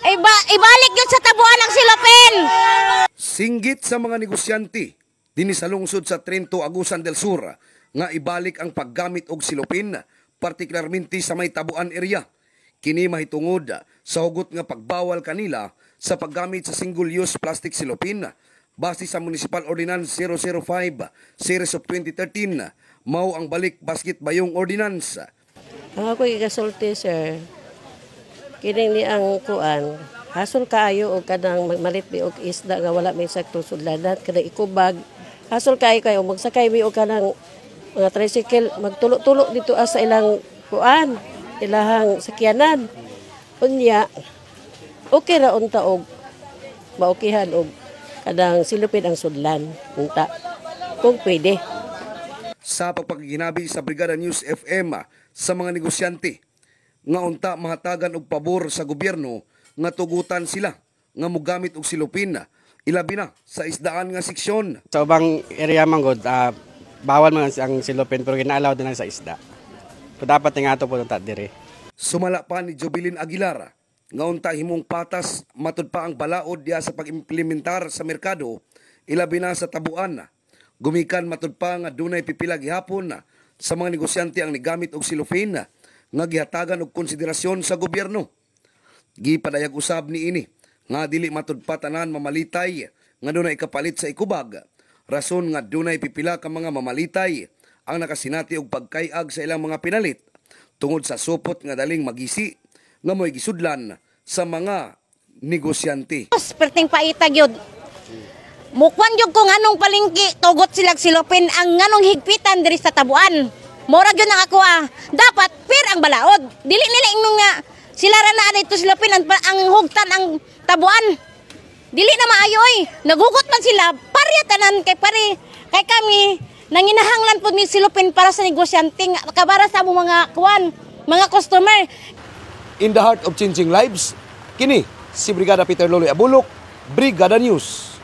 Ibalik yun sa tabuan ng silopin. Singgit sa mga negosyante dinhi sa lungsod sa Trento, Agusan del Sur nga ibalik ang paggamit og silopin, partikularmente sa may tabuan area. Kini mahitungod sa hugot nga pagbawal kanila sa paggamit sa single-use plastic silopin. Base sa Municipal Ordinance 005 Series of 2013, mao ang balik basket bayong ordinance. Ang ako igasulti, sir, kining ni ang kuan, hasol kaayo o kanang malit mi og isda nga wala may saktong sudlanan, kanang ikubag, hasol kayo magsakay mi og kanang mga tricycle, magtulo-tulo dito sa ilang kuan, ilahang sakyanan. Unya, okay ra unta og maukihan og kadang silupin ang sudlan, unta, kung pwede. Sa pagpagiginabi sa Brigada News FM sa mga negosyante, nga unta mahatagan og pabor sa gobyerno nga tugutan sila nga mogamit og silupin, ilabi na sa isdaan nga seksyon. Sa ubang area man gud, bawal man ang silupin pero gina-allow din sa isda. So dapat nga ato po ta dire. Sumala pa ni Jobilin Aguilar nga unta himong patas matud pa ang balaod diya sa pag-implementar sa merkado, ilabi na sa tabuan. Gumikan matud pa nga dunay pipila gihapon sa mga negosyante ang nigamit og silupin nga gihatagan og konsiderasyon sa gobyerno. Gipadayag usab ni ini nga dili matud pa tanan mamalitay nga dunay kapalit sa ikubag. Rason nga dunay pipila ka mga mamalitay ang nakasinati og pagkayag sa ilang mga pinalit tungod sa supot nga daling magisi nga mo'y gisudlan sa mga negosyante. Perting paitag yun. Mukwan yun kung anong palingki, tugot silang silopin ang anong higpitan diri sa tabuan. Morag yun ang ako dapat fair ang balaod. Dili nila inong nga sila ra na dito silopin ang hugtan ang tabuan. Dili na maayo Naghugot man sila, parya tanan kay kami nanginahanglan po ni silupin para sa negosyante kabara sa mga kuwan, mga customer. In the heart of changing lives, kini si Brigada Peter Loloy Abulok, Brigada News.